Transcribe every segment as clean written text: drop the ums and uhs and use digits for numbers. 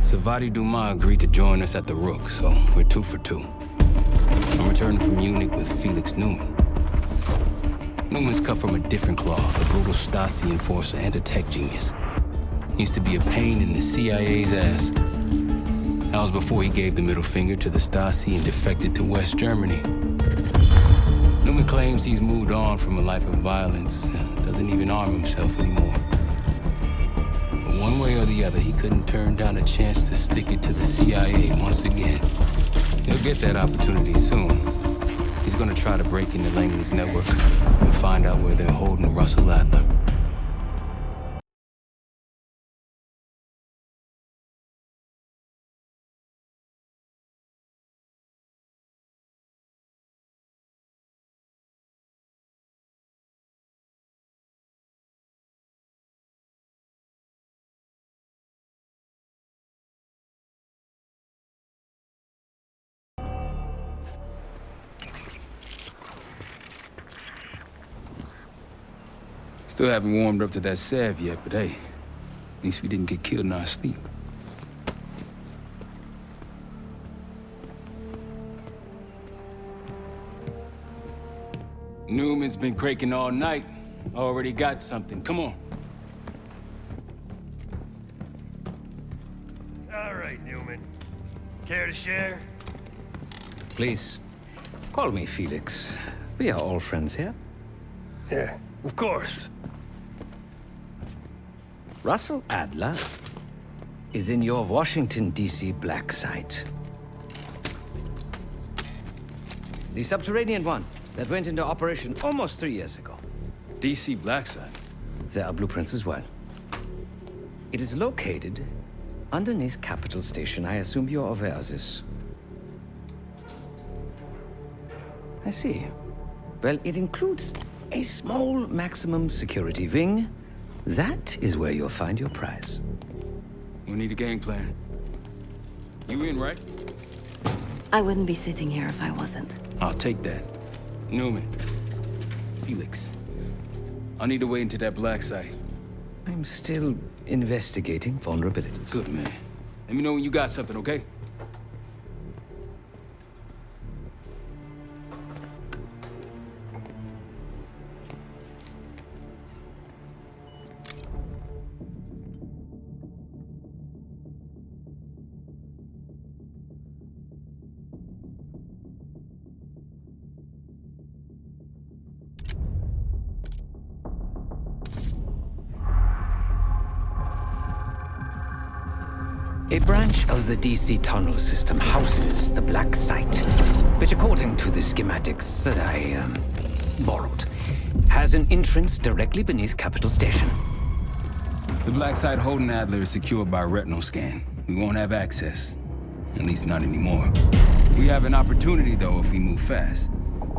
Savati Dumas agreed to join us at the Rook, so we're 2 for 2. I'm returning from Munich with Felix Newman. Newman's cut from a different cloth, a brutal Stasi enforcer and a tech genius. He used to be a pain in the CIA's ass. That was before he gave the middle finger to the Stasi and defected to West Germany. Newman claims he's moved on from a life of violence and doesn't even arm himself anymore. But one way or the other, he couldn't turn down a chance to stick it to the CIA once again. He'll get that opportunity soon. He's gonna try to break into Langley's network and find out where they're holding Russell Adler. Still haven't warmed up to that salve yet, but hey, at least we didn't get killed in our sleep. Newman's been cranking all night. Already got something. Come on. All right, Newman. Care to share? Please, call me Felix. We are all friends here. Yeah, of course. Russell Adler is in your Washington, D.C. Black site. The subterranean one that went into operation almost 3 years ago. DC Black site. There are blueprints as well. It is located underneath Capitol Station. I assume you're aware of this. I see. Well, it includes a small maximum security wing. That is where you'll find your prize. We need a game plan. You in, right? I wouldn't be sitting here if I wasn't. I'll take that. Newman. Felix. I need to wait into that Black site. I'm still investigating vulnerabilities. Good, man. Let me know when you got something, okay? A branch of the DC tunnel system houses the Black site, which according to the schematics that I borrowed, has an entrance directly beneath Capitol Station. The Black site holding Adler is secured by retinal scan. We won't have access. At least not anymore. We have an opportunity, though, if we move fast.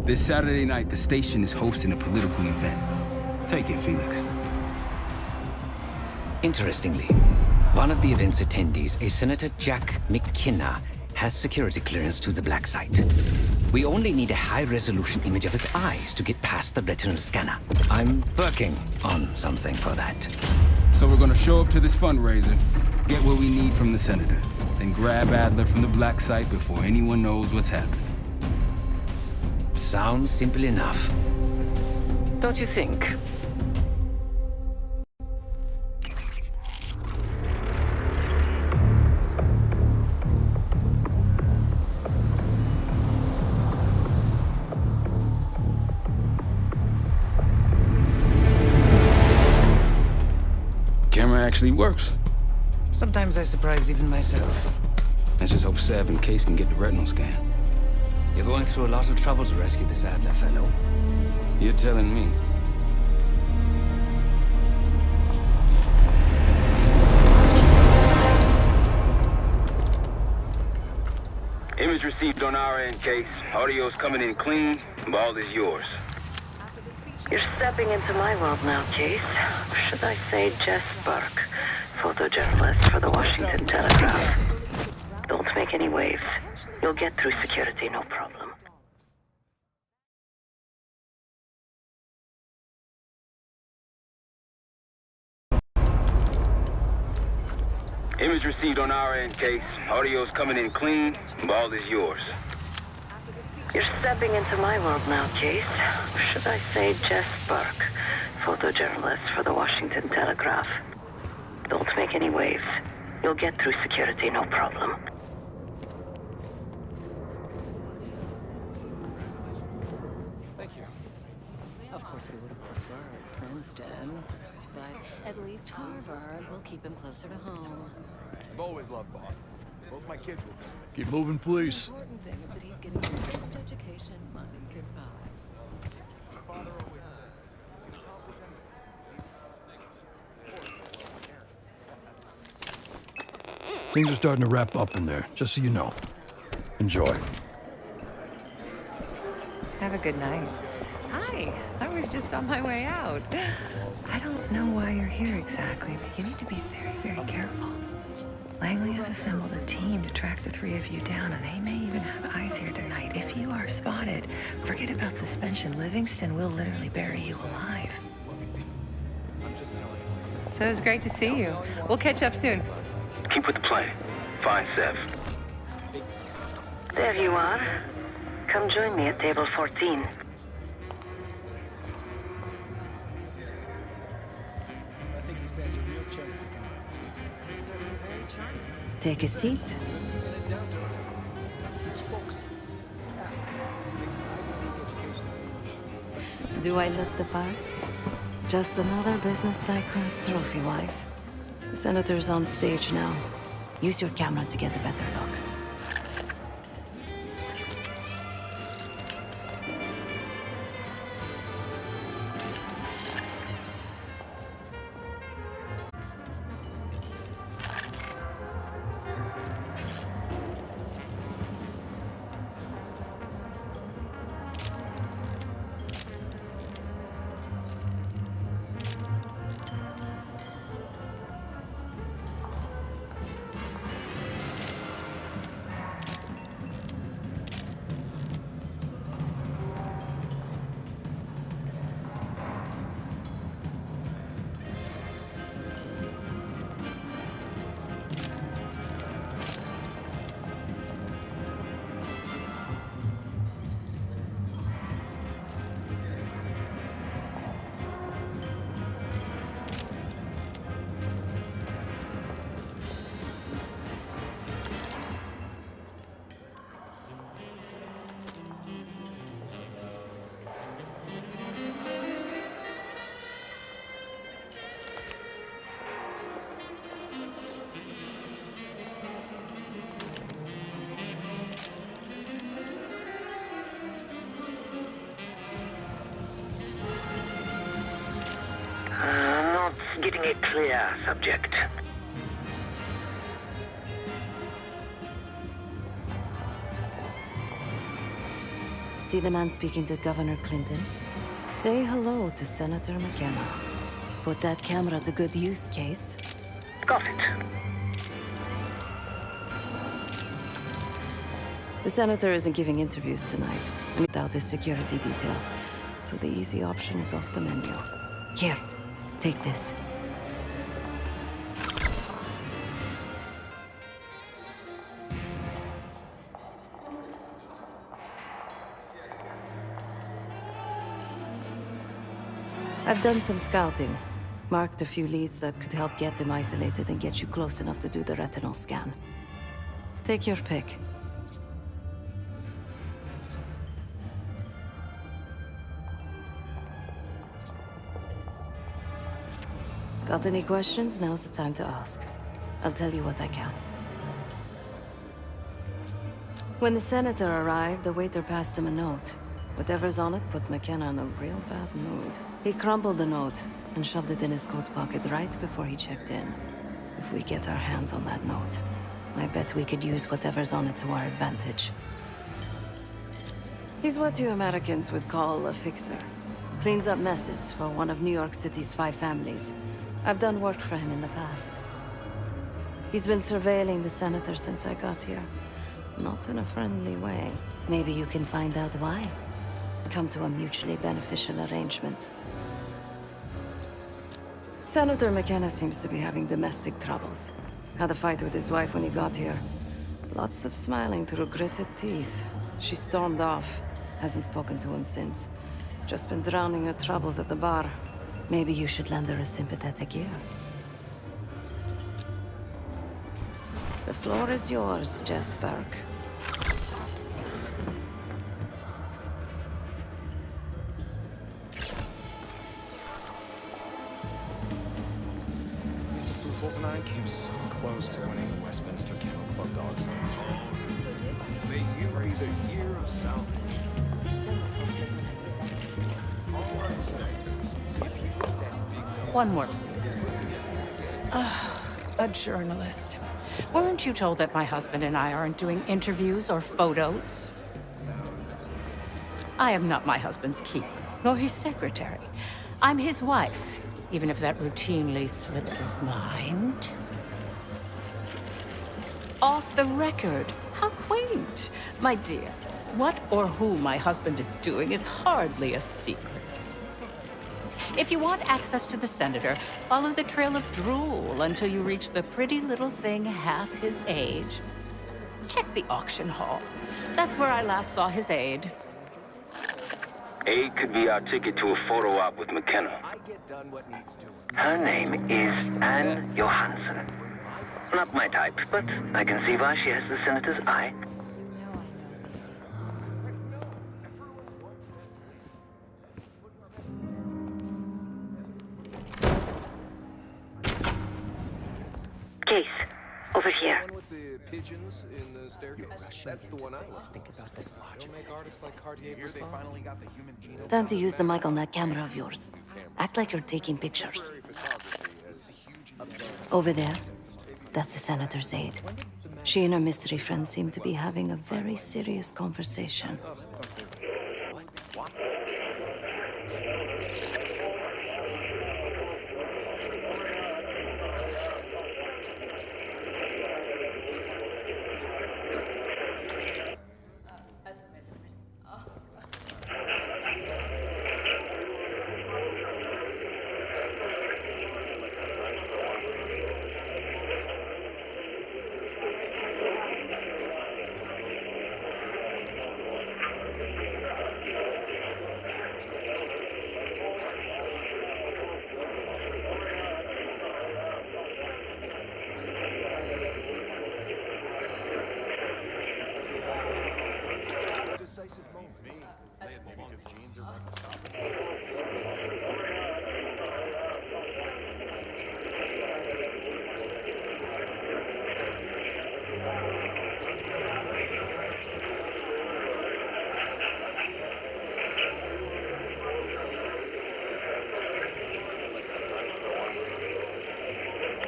This Saturday night, the station is hosting a political event. Take it, Felix. Interestingly, one of the event's attendees, a Senator Jack McKenna, has security clearance to the Black site. We only need a high-resolution image of his eyes to get past the retinal scanner. I'm working on something for that. So we're gonna show up to this fundraiser, get what we need from the Senator, then grab Adler from the Black site before anyone knows what's happening. Sounds simple enough. Don't you think? Camera actually works. Sometimes I surprise even myself. Let's just hope Sav and Case can get the retinal scan. You're going through a lot of trouble to rescue this Adler fellow. You're telling me. Image received on our end, Case. Audio's coming in clean. Ball is yours. You're stepping into my world now, Case. Or should I say Jess Burke, photojournalist for the Washington Telegraph. Don't make any waves. You'll get through security, no problem. Image received on our end, Case. Audio's coming in clean. Ball is yours. You're stepping into my world now, Case. Should I say Jess Burke, photojournalist for the Washington Telegraph. Don't make any waves. You'll get through security, no problem. Thank you. Of course, we would have preferred Princeton, but at least Harvard will keep him closer to home. I've always loved Boston. Both my kids will be. Keep moving, please. The important thing is that he's getting the best education money can buy. Things are starting to wrap up in there, just so you know. Enjoy. Have a good night. Hi, I was just on my way out. I don't know why you're here exactly, but you need to be very, very careful. Langley has assembled a team to track the three of you down, and they may even have eyes here tonight. If you are spotted, forget about suspension. Livingston will literally bury you alive. So it was great to see you. We'll catch up soon. Keep with the play. Fine, Sev. There you are. Come join me at table 14. Take a seat. Do I look the part? Just another business tycoon's trophy wife. The senator's on stage now. Use your camera to get a better look. Not getting a clear subject. See the man speaking to Governor Clinton? Say hello to Senator McKenna. Put that camera to good use, Case. Got it. The senator isn't giving interviews tonight, and without his security detail. So the easy option is off the menu. Here, take this. I've done some scouting. Marked a few leads that could help get him isolated and get you close enough to do the retinal scan. Take your pick. Got any questions? Now's the time to ask. I'll tell you what I can. When the senator arrived, the waiter passed him a note. Whatever's on it put McKenna in a real bad mood. He crumpled the note and shoved it in his coat pocket right before he checked in. If we get our hands on that note, I bet we could use whatever's on it to our advantage. He's what you Americans would call a fixer. Cleans up messes for one of New York City's 5 families. I've done work for him in the past. He's been surveilling the senator since I got here. Not in a friendly way. Maybe you can find out why. Come to a mutually beneficial arrangement. Senator McKenna seems to be having domestic troubles. Had a fight with his wife when he got here. Lots of smiling through gritted teeth. She stormed off. Hasn't spoken to him since. Just been drowning her troubles at the bar. Maybe you should lend her a sympathetic ear. The floor is yours, Jess Burke. Mr. Foofles and I came so close to winning the Westminster Kennel Club Dog Smash. May you be the year of salvage. One more, please. A journalist. Weren't you told that my husband and I aren't doing interviews or photos? I am not my husband's keeper, nor his secretary. I'm his wife, even if that routinely slips his mind. Off the record. How quaint. My dear, what or who my husband is doing is hardly a secret. If you want access to the senator, follow the trail of drool until you reach the pretty little thing half his age. Check the auction hall. That's where I last saw his aide. Aid could be our ticket to a photo op with McKenna. I get done what needs doing. Her name is Anne Johansson. Not my type, but I can see why she has the senator's eye. Case, over here. The one with the pigeons in the staircase? That's the one I was thinking about this much. Don't make artists like Cartier-Bresson. They finally got the human genome. Time to use the mic on that camera of yours. Act like you're taking pictures. Over there, that's the senator's aide. She and her mystery friend seem to be having a very serious conversation.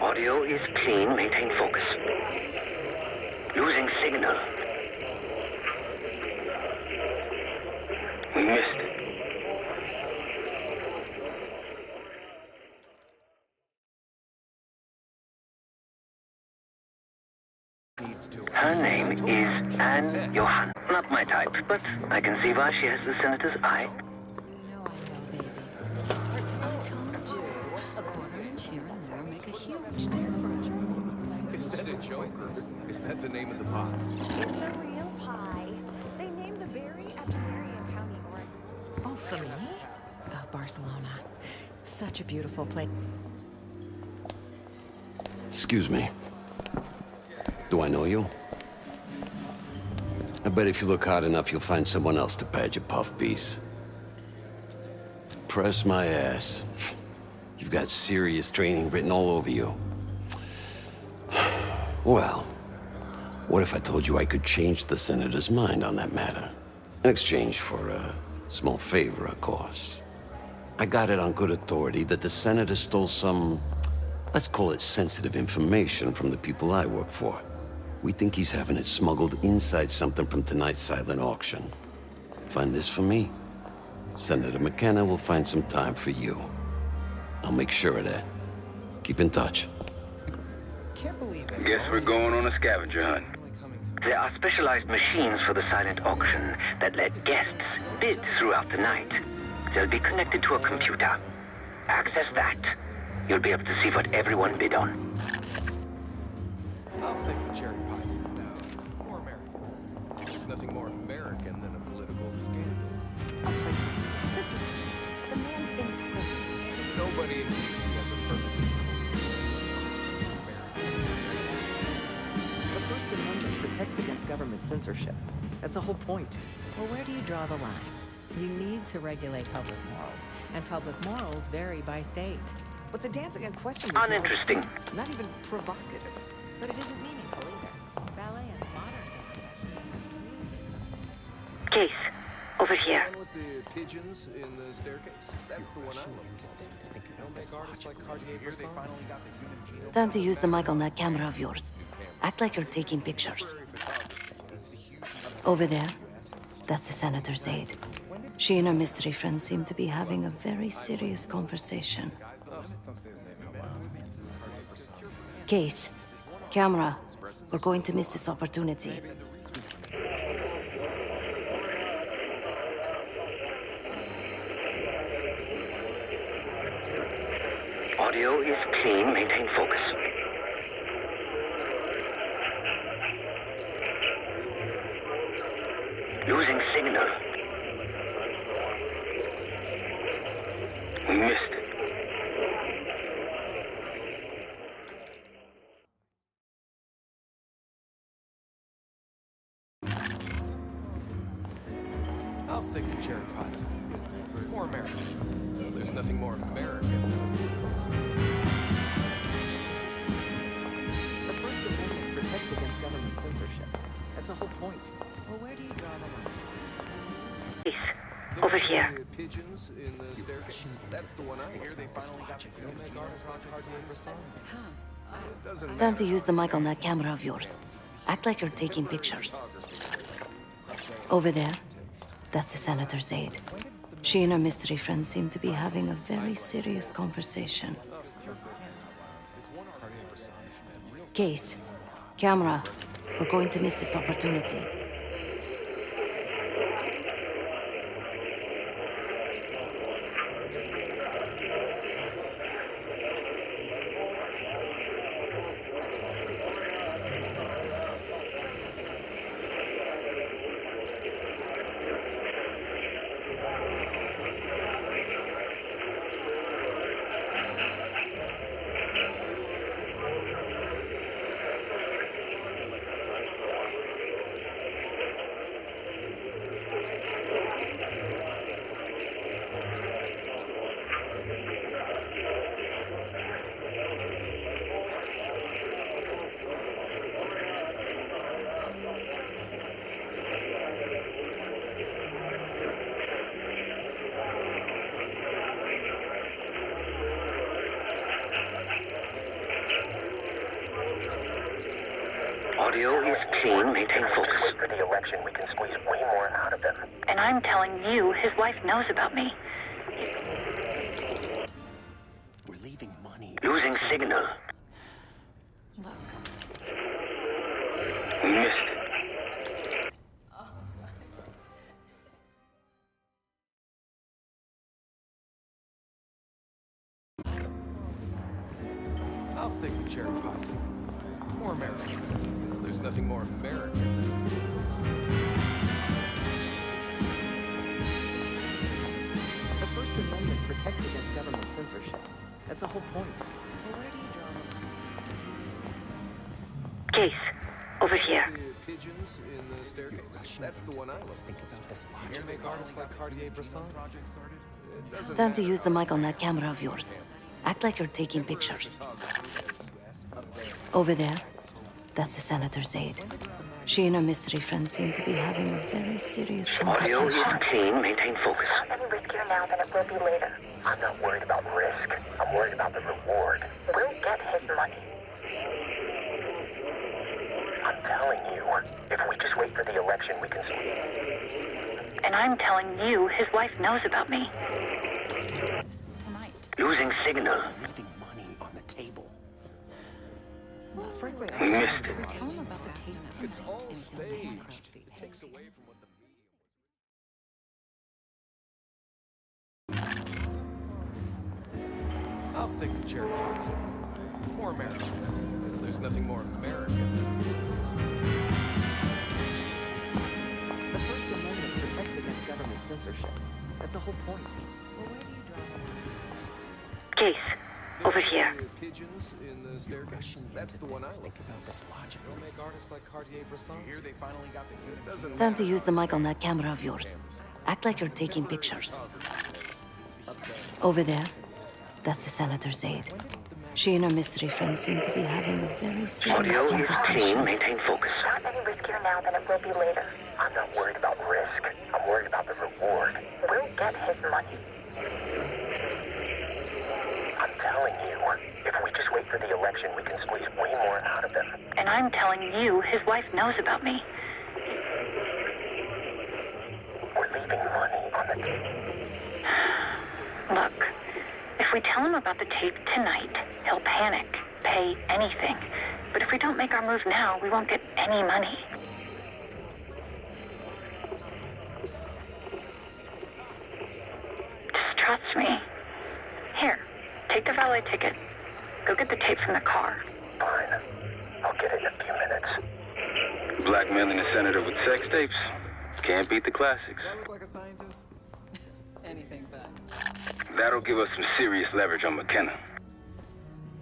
Audio is clean, maintain focus. Losing signal. We missed it. Her name is Anne Johansson. Not my type, but I can see why she has the senator's eye. Is that a joke, or is that the name of the pot? It's a real pie. They named the berry after Marion County, Oregon. Oh, for me? Oh, Barcelona. It's such a beautiful place. Excuse me. Do I know you? I bet if you look hard enough, you'll find someone else to pad your puff piece. Press my ass. You've got serious training written all over you. Well, what if I told you I could change the senator's mind on that matter? In exchange for a small favor, of course. I got it on good authority that the senator stole some, let's call it sensitive information from the people I work for. We think he's having it smuggled inside something from tonight's silent auction. Find this for me. Senator McKenna will find some time for you. I'll make sure of that. Keep in touch. Guess we're going on a scavenger hunt. There are specialized machines for the silent auction that let guests bid throughout the night. They'll be connected to a computer. Access that. You'll be able to see what everyone bid on. I'll stick to cherry pie too. It's more American. There's nothing more American than a political scandal. Oh, please. This is different. The man's in prison. Nobody in DC has a perfect The First Amendment protects against government censorship. That's the whole point. Well, where do you draw the line? You need to regulate public morals, and public morals vary by state. But the dancing in question is Uninteresting. not even provocative. But it isn't meaningful either. Ballet and modern dance. Case, over here. one with the pigeons in the staircase. That's the one I love. Don't make artists like Cartier-Bresson. They finally got the human genome. Time to use the mic on that camera of yours. Act like you're taking pictures. Over there, that's the senator's aide. She and her mystery friend seem to be having a very serious conversation. Case, camera, we're going to miss this opportunity. Audio is clean. Maintain focus. Losing signal. Missed it. I'll stick to cherry pie too. It's more American. There's nothing more American. The First Amendment protects against government censorship. That's the whole point. Well, where do you draw the line? Case, over here. The pigeons in the staircase. That's the one I hear. They finally got the human genome. Artists like Cartier-Bresson. It doesn't Time to use the mic on that camera of yours. Act like you're taking pictures. Over there, that's the senator's aide. She and her mystery friend seem to be having a very serious conversation. Case, camera, we're going to miss this opportunity. Audio is clean. Maintain focus. For the election, we can squeeze way more out of them. And I'm telling you, his wife knows about me. We're leaving money. Losing signal. Look, Missed it. I'll stick to cherry pie too. It's more American. There's nothing more American than The First Amendment protects against government censorship. That's the whole point. Well, where do you draw the line? Case, over here. the pigeons in the staircase. That's the one I love. Here make artists like Cartier-Bresson. It doesn't Time to matter. use the mic on that camera of yours. Act like you're taking pictures. Over there, that's the senator's aide. She and her mystery friend seem to be having a very serious Audio is conversation. clean. Maintain focus. Any riskier now than it will be later. I'm not worried about risk. I'm worried about the reward. We'll get his money. I'm telling you, if we just wait for the election, we can squeeze. And I'm telling you, his wife knows about me. tonight. Losing signal. Leaving money on the table. Frankly, Missed it. Tell them about the tape. It's all And staged. It takes away from what the media was. I'll stick to cherry pie too. It's more American. There's nothing more American. The First Amendment protects against government censorship. That's the whole point. Case, over here. Pigeons in the staircase. That's the one I like about this logic. Don't make artists like Cartier-Bresson. Here they finally got the unit. Doesn't Time to use the mic on that camera of yours. Act like you're taking pictures. Over there, that's the senator's aide. She and her mystery friend seem to be having a very serious Audio is clean. conversation. Maintain focus. Not any riskier now than it will be later. I'm not worried about risk. I'm worried about the reward. We'll get his money. I'm telling you, if we just wait for the election, we can squeeze way more out of him. And I'm telling you, his wife knows about me. We're leaving money on the table. Look, if we tell him about the tape tonight, he'll panic, pay anything. But if we don't make our move now, we won't get any money. Just trust me. Here, take the valet ticket. Go get the tape from the car. Fine. I'll get it in a few minutes. Blackmailing a senator with sex tapes? Can't beat the classics. Do I look like a scientist? Anything fact. That'll give us some serious leverage on McKenna.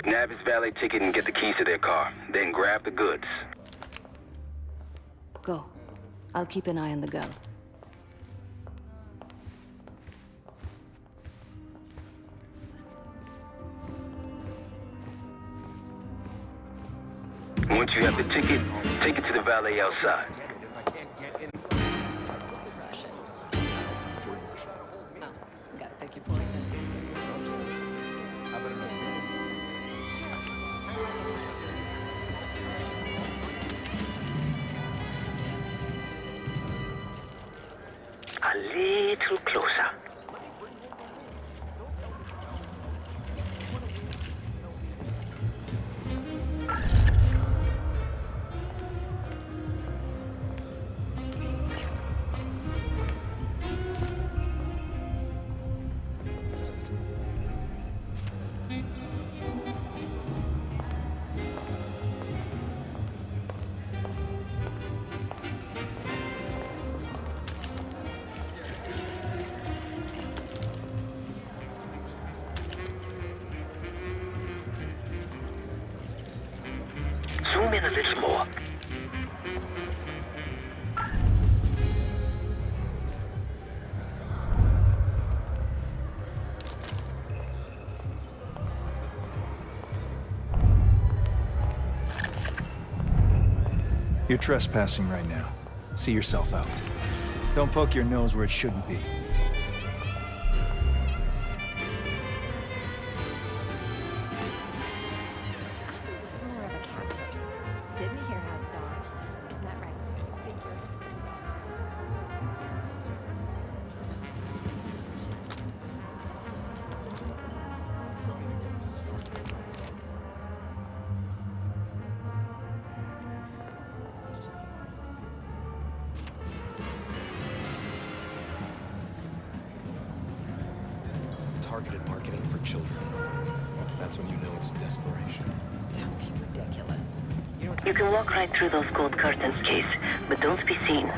Nab his valet ticket and get the keys to their car. Then grab the goods. Go. I'll keep an eye on the girl. Once you have the ticket, take it to the valet outside. Gotta pick your poison. A little closer. Zoom in a little more. You're trespassing right now. See yourself out. Don't poke your nose where it shouldn't be. More of a cat person. Sydney here has a dog. Isn't that right? Targeted marketing for children. That's when you know it's desperation. Don't be ridiculous. You can walk right through those gold curtains, Case, but don't be seen.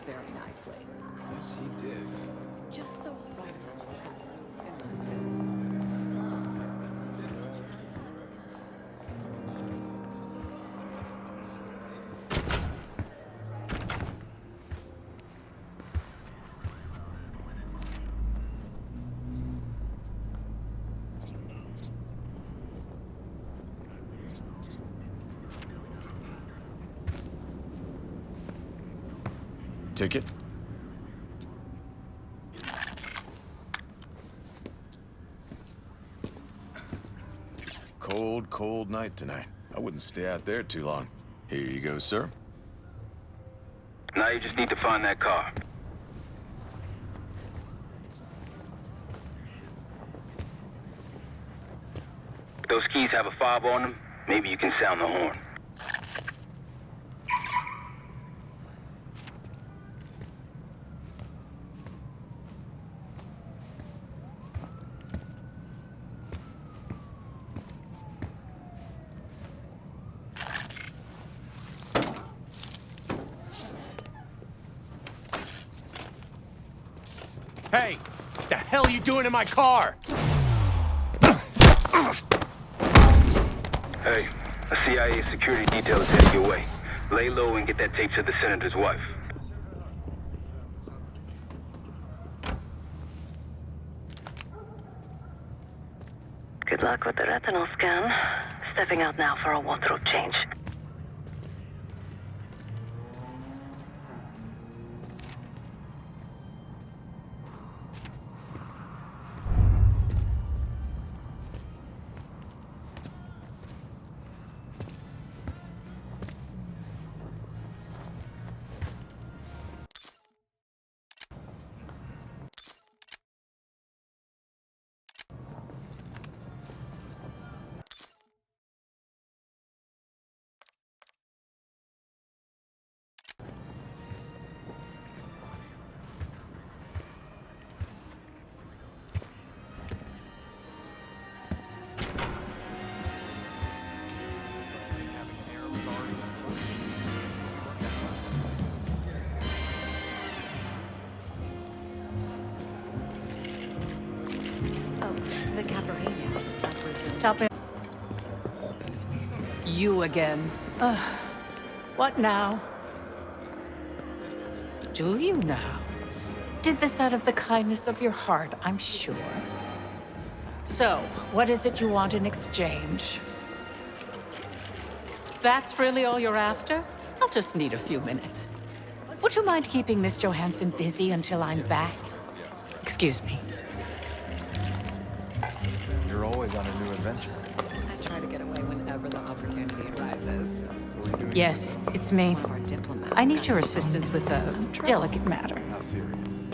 very nicely. Yes, he did. Just the right. Ticket? Cold, cold night tonight. I wouldn't stay out there too long. Here you go, sir. Now you just need to find that car. Those keys have a fob on them. Maybe you can sound the horn. Hey! The hell are you doing in my car? Hey, a CIA security detail is headed your way. Lay low and get that tape to the senator's wife. Good luck with the retinal scan. Stepping out now for a wardrobe change. Oh, the Cabarenias. That was Stop it. You again. What now? Do you now? Did this out of the kindness of your heart, I'm sure. So, what is it you want in exchange? That's really all you're after? I'll just need a few minutes. Would you mind keeping Miss Johansson busy until I'm back? Excuse me. You're always on a new adventure. I try to get away whenever the opportunity arises. Yes, it's me. One of our diplomats. I need your assistance with a delicate matter. How serious?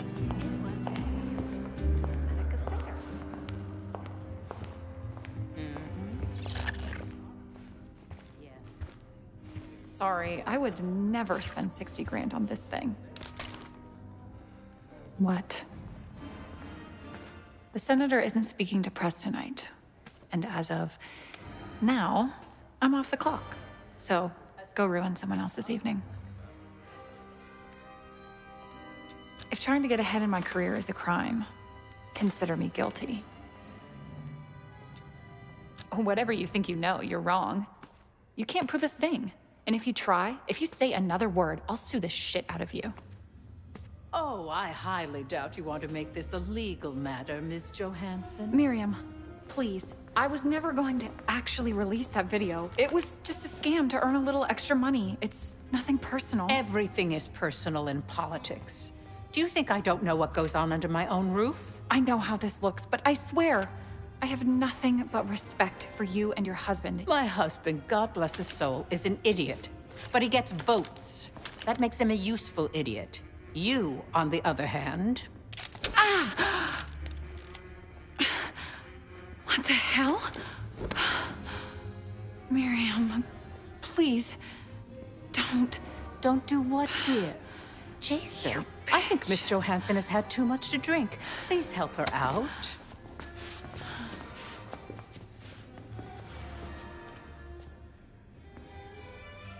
Sorry, I would never spend 60 grand on this thing. What? The senator isn't speaking to press tonight. And as of now, I'm off the clock. So, go ruin someone else's evening. If trying to get ahead in my career is a crime, consider me guilty. Whatever you think you know, you're wrong. You can't prove a thing. And if you try, if you say another word, I'll sue the shit out of you. Oh, I highly doubt you want to make this a legal matter, Miss Johansson. Miriam, please. I was never going to actually release that video. It was just a scam to earn a little extra money. It's nothing personal. Everything is personal in politics. Do you think I don't know what goes on under my own roof? I know how this looks, but I swear, I have nothing but respect for you and your husband. My husband, God bless his soul, is an idiot. But he gets votes. That makes him a useful idiot. You, on the other hand... Ah! What the hell? Miriam, please, don't. Don't do what, dear? Jason, I think Miss Johansson has had too much to drink. Please help her out.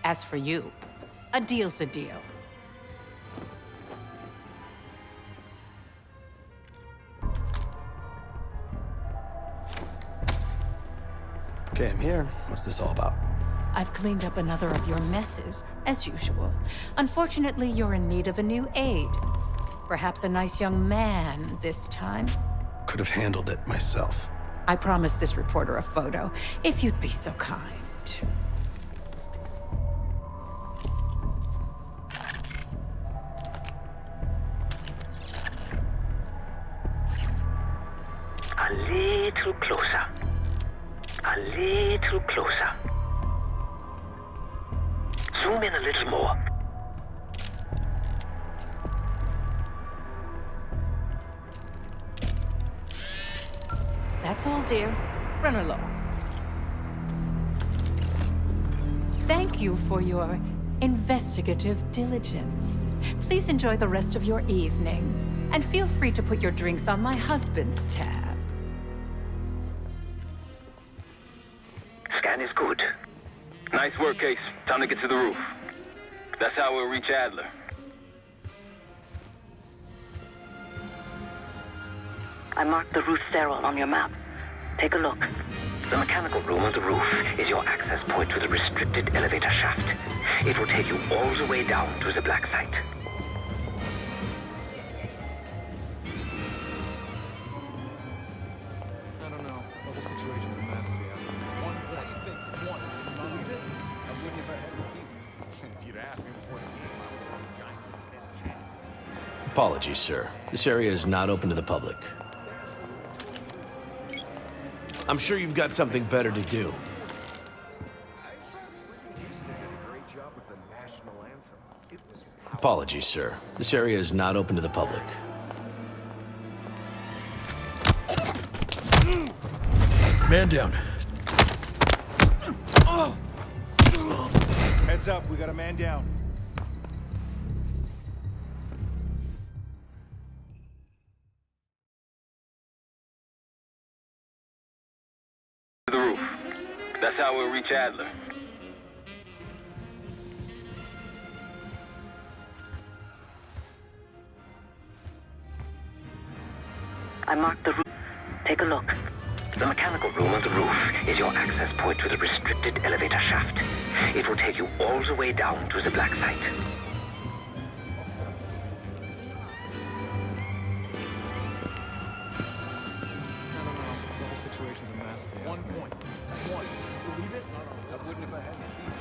As for you, a deal's a deal. Okay, I'm here. What's this all about? I've cleaned up another of your messes, as usual. Unfortunately, you're in need of a new aide. Perhaps a nice young man this time. Could have handled it myself. I promised this reporter a photo, if you'd be so kind. A little closer. A little closer. Zoom in a little more. That's all, dear. Run along. Thank you for your investigative diligence. Please enjoy the rest of your evening, and feel free to put your drinks on my husband's tab. Scan is good. Nice work, Case. Time to get to the roof. That's how we'll reach Adler. I marked the roof stairwell on your map. Take a look. The mechanical room on the roof is your access point to the restricted elevator shaft. It will take you all the way down to the black site. I don't know. The whole situation's a mess if you ask me. One point. You think one? It's not believe it? I wouldn't if I hadn't seen it. If you'd asked me before the game, I would have had Giants instead of Jets. Apologies, sir. This area is not open to the public. I'm sure you've got something better to do. Apologies, sir. This area is not open to the public. Man down. Heads up, we got a man down. To the roof. That's how we'll reach Adler. I marked the roof. Take a look. The mechanical room on the roof is your access point to the restricted elevator shaft. It will take you all the way down to the black site. I don't know. The whole situation's a mess if you ask me. 1 point. One. You believe it? I wouldn't if I hadn't seen it.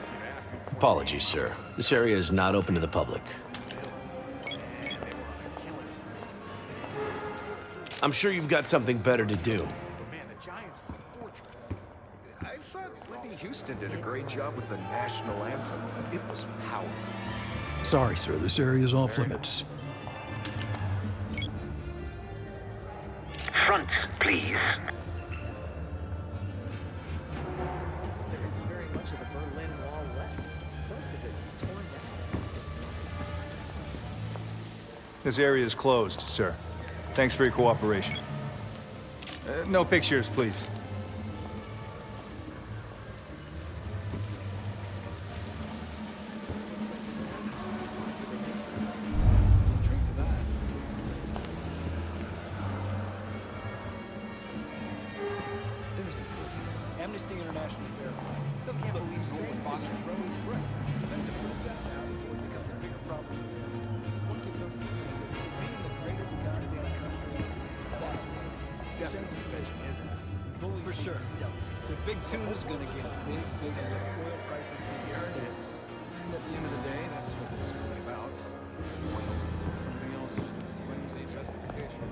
If you'd asked me before. Apologies, sir. This area is not open to the public. I'm sure you've got something better to do. Man, the Giants were the fortress. I thought Whitney Houston did a great job with the national anthem. It was powerful. Sorry, sir. This area is off limits. Front, please. There isn't very much of the Berlin Wall left. Most of it is torn down. This area is closed, sir. Thanks for your cooperation. No pictures, please. Drink to that. There isn't proof. Amnesty International verified. Still can't believe no one bothered to road right. Best to prove that now before it becomes a bigger problem. What gives us the being the greatest goddamn country? That's definitely prevention, isn't it? For sure. The big tune is gonna get big, big. Oil prices we earned it. And at the end of the day, that's what this is really about. Oil. Everything else is just a flimsy justification.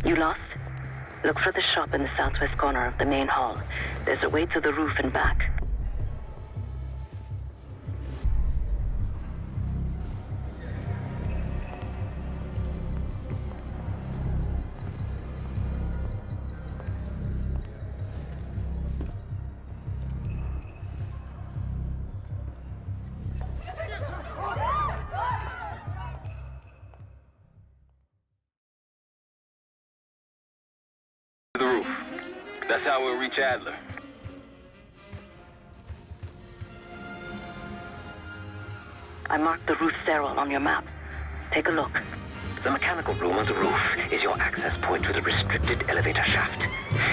You lost? Look for the shop in the southwest corner of the main hall. There's a way to the roof and back. To the roof. how we'll reach Adler. I marked the roof stairwell on your map. Take a look. The mechanical room on the roof is your access point to the restricted elevator shaft.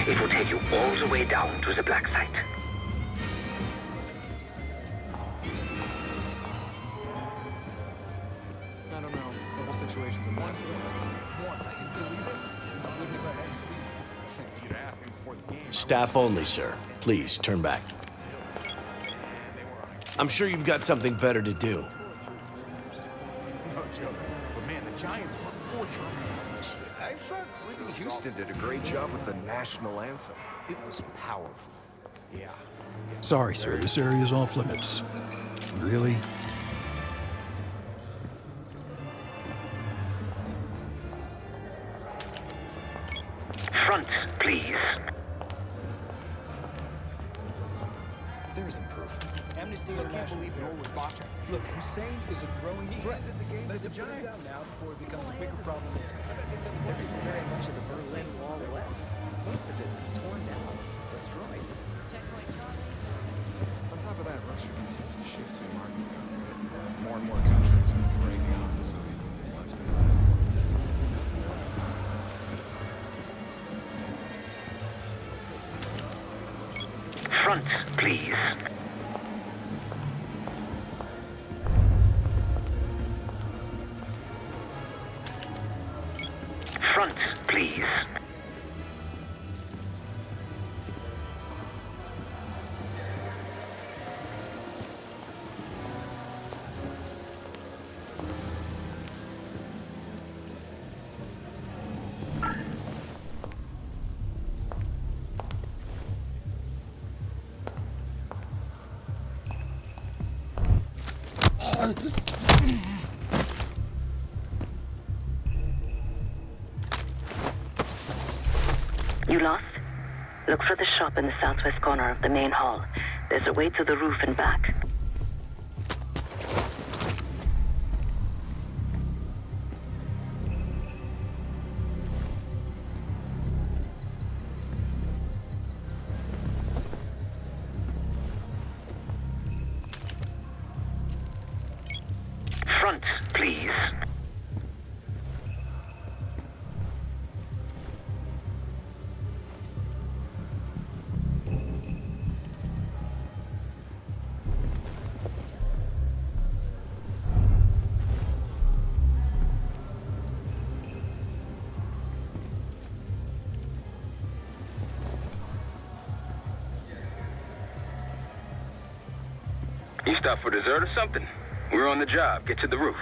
It will take you all the way down to the black site. I don't know. The whole situation's a mess. What? I can believe it. I wouldn't if I hadn't seen it. If you'd asked me before the game. Staff only, sir. Please, turn back. I'm sure you've got something better to do. No joke. But man, the Giants were a fortress. I thought Whitney Houston did a great job with the national anthem. It was powerful. Yeah. Sorry, sir. This area's off limits. Really? Front, please. There's proof. Amnesty still can't believe Noel was botching. Look, Hussein is a growing threat. But the Giants now before it becomes a bigger problem. There isn't very much of the Berlin Wall left. Most of it is torn down, destroyed. On top of that, Russia continues to shift to market. More and more countries are breaking off the Soviet Union left and right. Front, please. Front, please. You lost? Look for the shop in the southwest corner of the main hall. There's a way to the roof and back. Front, please. You stopped for dessert or something? We're on the job. Get to the roof.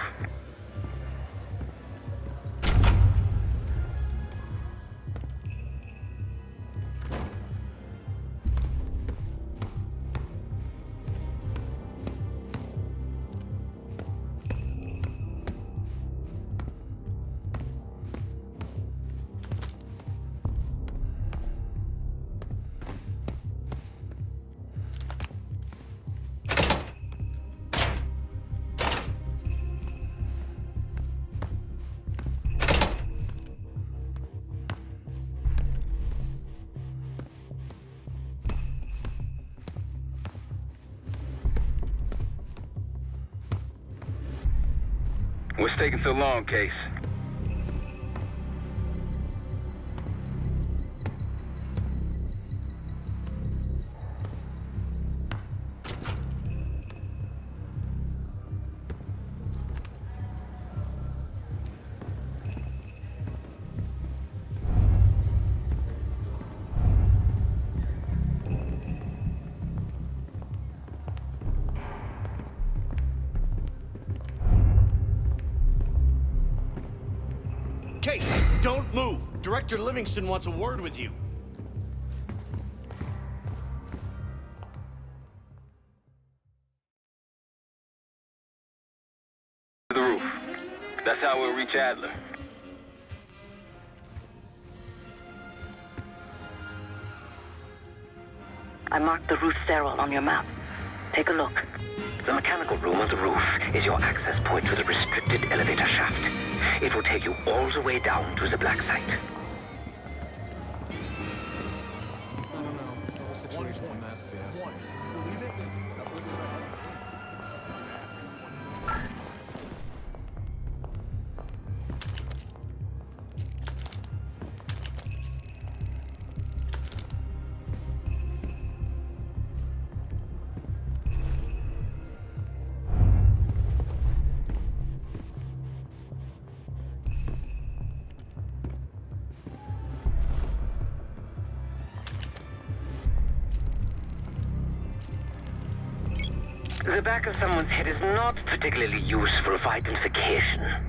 What's taking so long, Case? Case, don't move. Director Livingston wants a word with you. To the roof. That's how we'll reach Adler. I marked the roof stairwell on your map. Take a look. The mechanical room on the roof is your access point to the restricted elevator shaft. It will take you all the way down to the black site. I don't this fiasco. One, you believe it? I believe if I hadn't seen it. The back of someone's head is not particularly useful for identification.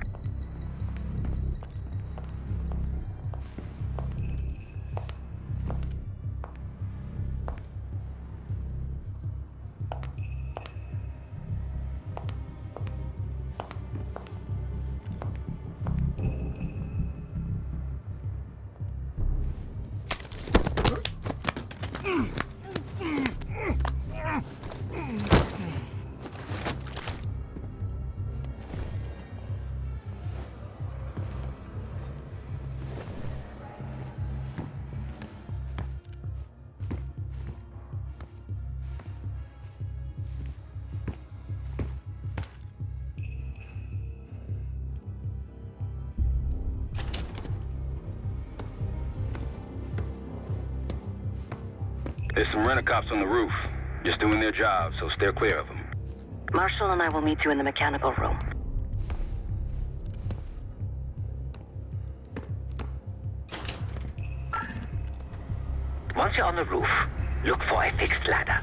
There's some rent-a-cops on the roof, just doing their job, so steer clear of them. Marshall and I will meet you in the mechanical room. Once you're on the roof, look for a fixed ladder.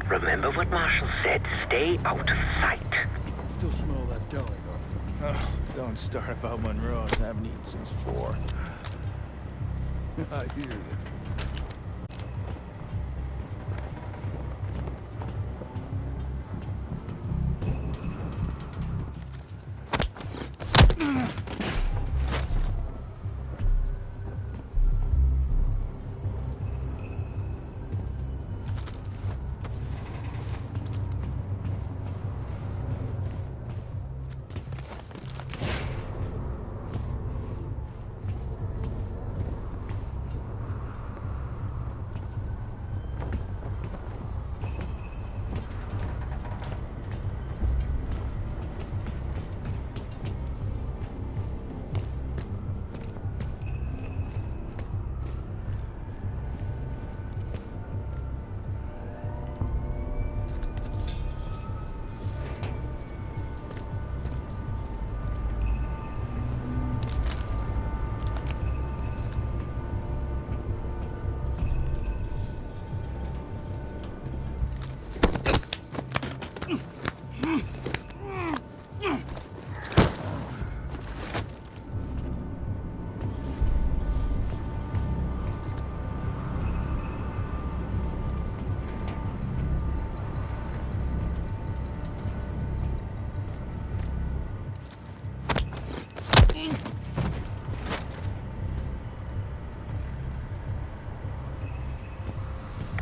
Remember what Marshall said, stay out of sight. Still smell that deli, though. Oh, don't start about Monroe. I haven't eaten since 4. I hear you.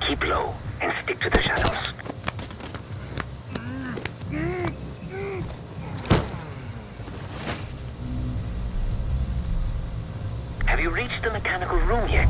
Keep low and stick to the shadows. Have you reached the mechanical room yet?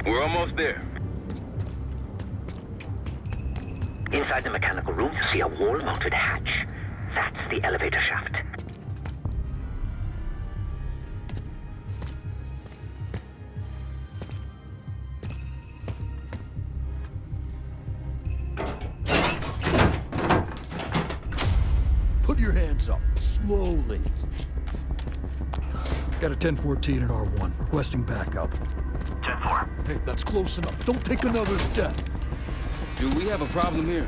We're almost there. Inside the mechanical room, you see a wall-mounted hatch. That's the elevator shaft. Put your hands up, slowly. Got a 1014 at R1, requesting backup. 10-4. Hey, that's close enough. Don't take another step. Do we have a problem here?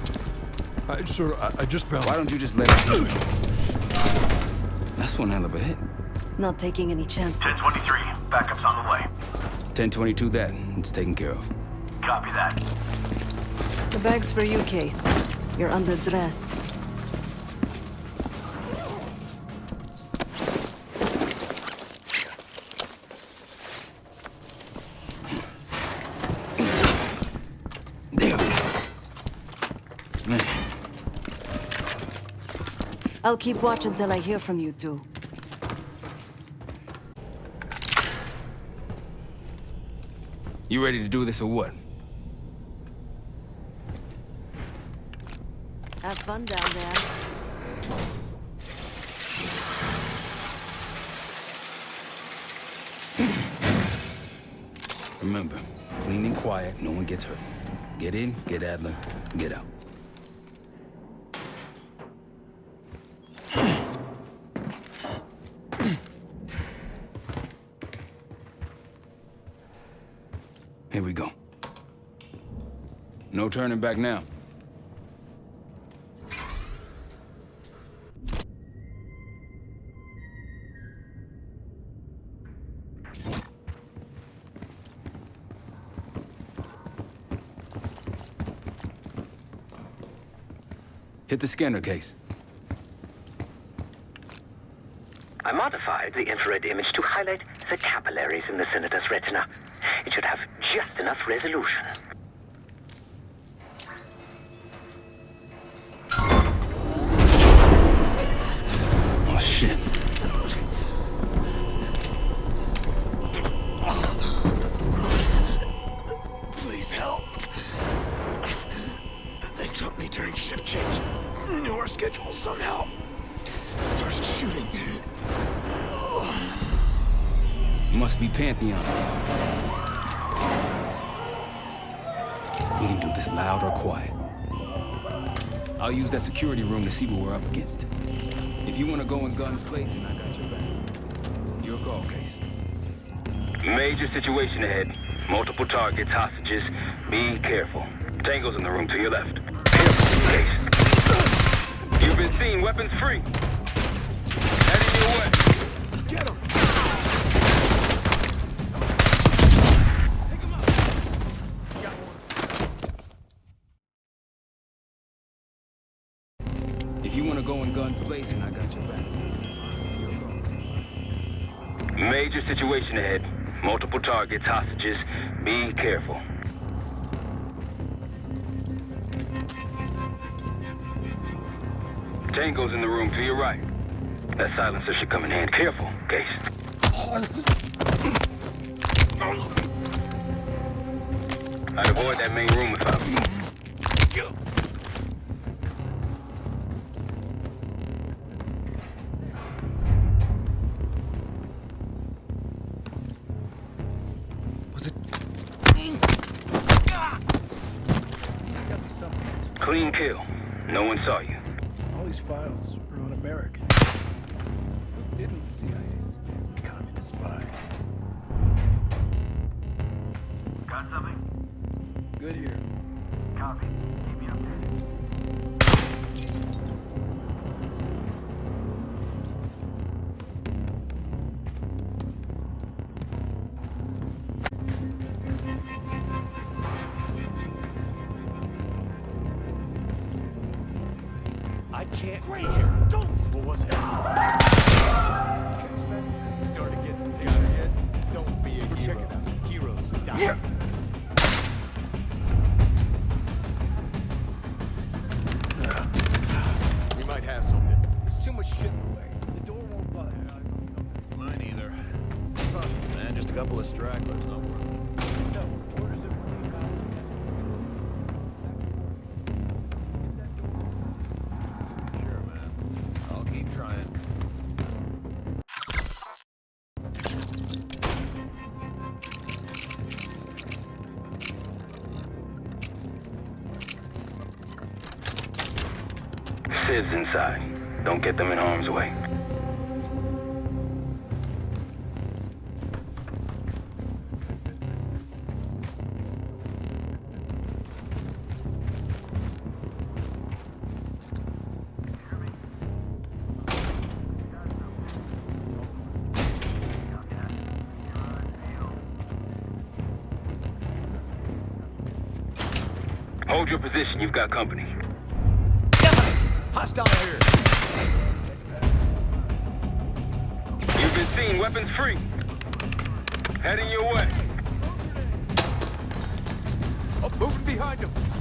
Sir, I just found... Why don't you just let it go? That's one hell of a hit. Not taking any chances. 1023, backup's on the way. 1022 that. It's taken care of. Copy that. The bag's for you, Case. You're underdressed. There we go. Man. I'll keep watch until I hear from you two. You ready to do this or what? Have fun down there. Remember, clean and quiet, no one gets hurt. Get in, get Adler, get out. Here we go. No turning back now. Hit the scanner, Case. I modified the infrared image to highlight the capillaries in the senator's retina. It should have just enough resolution. Oh, shit. Please help. They took me during shift change. Knew our schedule somehow. Started shooting. Must be Pantheon. We can do this loud or quiet. I'll use that security room to see what we're up against. If you want to go in guns blazing, I got your back. Your call, Case. Major situation ahead. Multiple targets, hostages. Be careful. Tango's in the room to your left. Careful, Case. You've been seen, weapons free. Heading your way. Get him! If you want to go in guns blazing, I got your back. Major situation ahead. Multiple targets, hostages. Be careful. Tango's in the room to your right. That silencer should come in hand. Careful, Case. I'd avoid that main room if I were you. Was it... Clean kill. No one saw you. All these files are on American. Who didn't CIA? Communist spy. Got something? Good here. Copy. Keep me updated. I can't wait here. Don't. What was it? Start again. Got it yet? Don't be a hero. Check it out. Heroes die. We might have something. There's too much shit in the way. The door won't budge. Mine either. Man, just a couple of stragglers, no more. Sure, man. I'll keep trying. Sid's inside. Don't get them in harm's way. Hold your position, you've got company. Hostile here. You've been seen, weapons free. Heading your way. Oh, moving behind him.